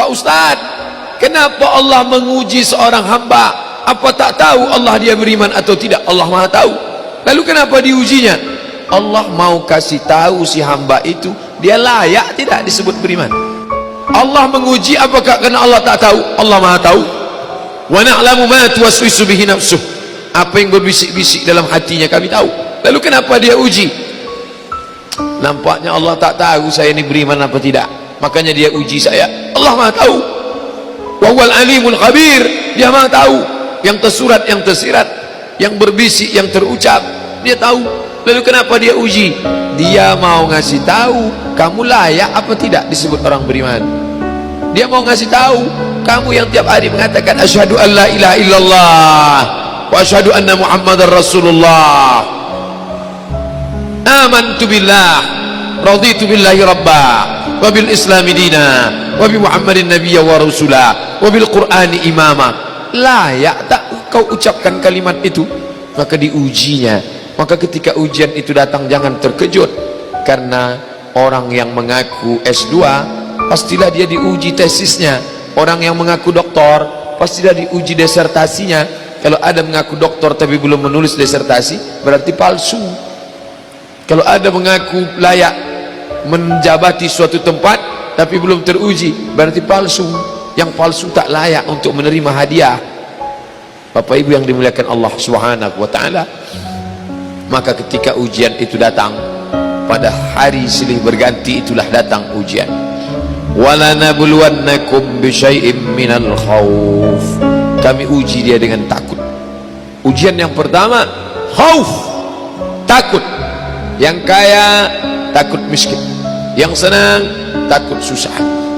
Pak Ustaz, kenapa Allah menguji seorang hamba? Apa tak tahu Allah dia beriman atau tidak? Allah Maha tahu. Lalu kenapa diujinya? Allah mau kasih tahu si hamba itu dia layak tidak disebut beriman. Allah menguji apakah karena Allah tak tahu? Allah Maha tahu. Wa na'lamu ma tuwaswisu bihi nafsuh. Apa yang berbisik-bisik dalam hatinya kami tahu. Lalu kenapa dia uji? Nampaknya Allah tak tahu saya ini beriman apa tidak, makanya dia uji saya. Allah Maha tahu. Wa huwal alimul khabir. Dia Maha tahu yang tersurat, yang tersirat, yang berbisik, yang terucap, dia tahu. Lalu kenapa dia uji? Dia mau ngasih tahu kamu layak apa tidak disebut orang beriman. Dia mau ngasih tahu kamu yang tiap hari mengatakan asyhadu an la ilaha illallah wa asyhadu anna muhammadar rasulullah, amantu billah, raditu billahi rabba, wa bil islami dina, wa bi muhammadin nabiyya wa rasulah, wa bil qur'ani imama. Layak tak kau ucapkan kalimat itu? Maka diujinya. Maka ketika ujian itu datang jangan terkejut, karena orang yang mengaku S2 pastilah dia diuji tesisnya. Orang yang mengaku doktor pastilah diuji disertasinya. Kalau ada mengaku doktor tapi belum menulis disertasi, berarti palsu. Kalau ada mengaku layak menjabati suatu tempat tapi belum teruji, berarti palsu. Yang palsu tak layak untuk menerima hadiah. Bapak Ibu yang dimuliakan Allah Subhanahu wa taala, maka ketika ujian itu datang, pada hari silih berganti itulah datang ujian. Wala nabluwannakum bisyai'im minal khauf. Kami uji dia dengan takut. Ujian yang pertama khauf, takut. Yang kaya takut miskin, yang senang takut susah,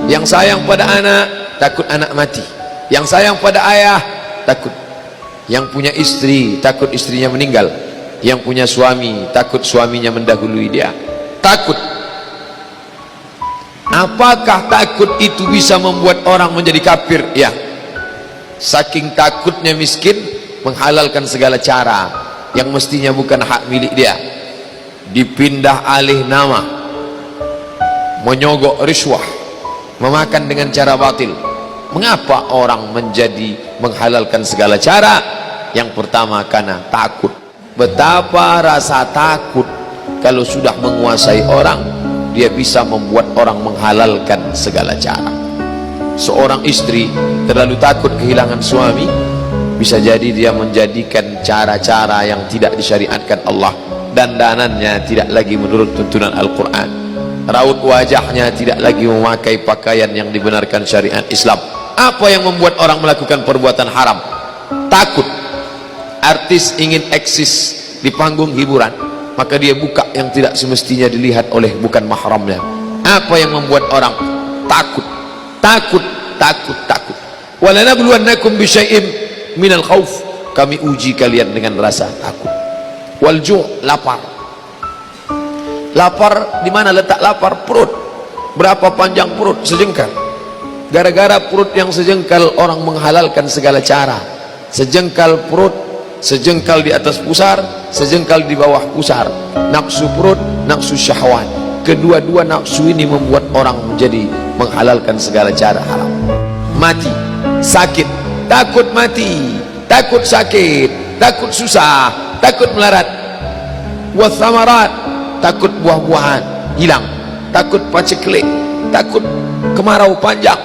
yang sayang pada anak takut anak mati, yang sayang pada ayah takut, yang punya istri takut istrinya meninggal, yang punya suami takut suaminya mendahului dia. Takut. Apakah takut itu bisa membuat orang menjadi kafir? Ya, saking takutnya miskin menghalalkan segala cara yang mestinya bukan hak milik dia, dipindah alih nama, menyogok riswah, memakan dengan cara batil. Mengapa orang menjadi menghalalkan segala cara? Yang pertama karena takut. Betapa rasa takut kalau sudah menguasai orang, dia bisa membuat orang menghalalkan segala cara. Seorang istri terlalu takut kehilangan suami, bisa jadi dia menjadikan cara-cara yang tidak disyariatkan Allah. Dandanannya tidak lagi menurut tuntunan Al-Quran, raut wajahnya tidak lagi memakai pakaian yang dibenarkan syariat Islam. Apa yang membuat orang melakukan perbuatan haram? Takut. Artis ingin eksis di panggung hiburan, maka dia buka yang tidak semestinya dilihat oleh bukan mahramnya. Apa yang membuat orang takut? Takut, takut, takut. Walanabluwannakum bisyai'im minal khauf. Kami uji kalian dengan rasa takut. Walju', lapar. Lapar, di mana letak lapar? Perut. Berapa panjang perut? Sejengkal. Gara-gara perut yang sejengkal, orang menghalalkan segala cara. Sejengkal perut, sejengkal di atas pusar, sejengkal di bawah pusar. Nafsu perut, nafsu syahwat. Kedua-dua nafsu ini membuat orang menjadi menghalalkan segala cara haram. Mati, sakit, takut mati, takut sakit, takut susah, takut melarat. Wathamarat, takut buah-buahan hilang, takut paceklik, takut kemarau panjang,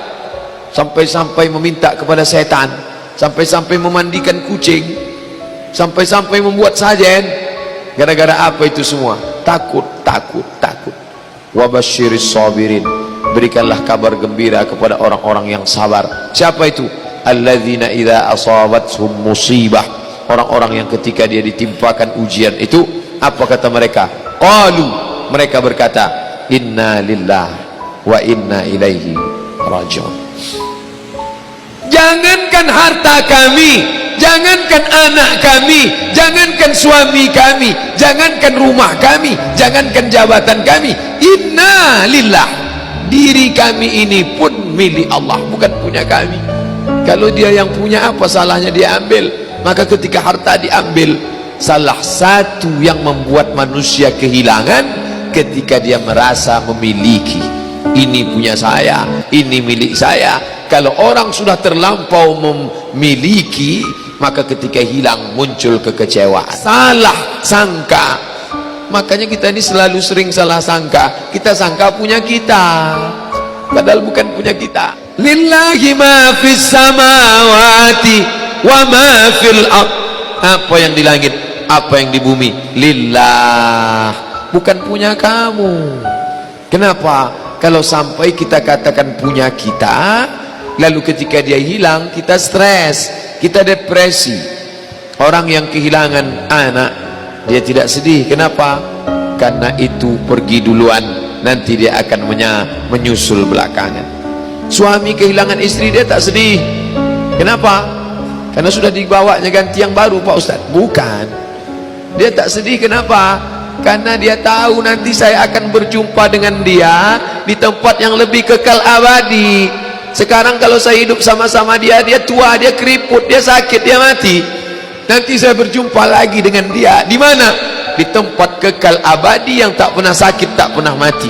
sampai-sampai meminta kepada setan, sampai-sampai memandikan kucing, sampai-sampai membuat sajen. Gara-gara apa itu semua? Takut, takut, takut. Wabasyiris sabirin. Berikanlah kabar gembira kepada orang-orang yang sabar. Siapa itu? Alladzina idza asabathum musibah. Orang-orang yang ketika dia ditimpakan ujian itu, apa kata mereka? Qalu, mereka berkata, inna lillah wa inna ilaihi raji'un. Jangankan harta kami, jangankan anak kami, jangankan suami kami, jangankan rumah kami, jangankan jabatan kami, inna lillah, diri kami ini pun milik Allah, bukan punya kami. Kalau dia yang punya, apa salahnya dia ambil? Maka ketika harta diambil, salah satu yang membuat manusia kehilangan ketika dia merasa memiliki. Ini punya saya, ini milik saya. Kalau orang sudah terlampau memiliki, maka ketika hilang muncul kekecewaan, salah sangka. Makanya kita ini selalu sering salah sangka. Kita sangka punya kita, padahal bukan punya kita. Lillahi ma fis samawati wa ma fil ard. Apa yang di langit, apa yang di bumi, lillah, bukan punya kamu. Kenapa? Kalau sampai kita katakan punya kita, lalu ketika dia hilang kita stres, kita depresi. Orang yang kehilangan anak, dia tidak sedih. Kenapa? Karena itu pergi duluan, nanti dia akan menyusul belakangan. Suami kehilangan istri, dia tak sedih. Kenapa? Karena sudah dibawanya ganti yang baru, Pak Ustaz. Bukan, dia tak sedih. Kenapa? Karena dia tahu nanti saya akan berjumpa dengan dia di tempat yang lebih kekal abadi. Sekarang kalau saya hidup sama-sama dia, dia tua, dia keriput, dia sakit, dia mati. Nanti saya berjumpa lagi dengan dia di mana? Di tempat kekal abadi yang tak pernah sakit, tak pernah mati.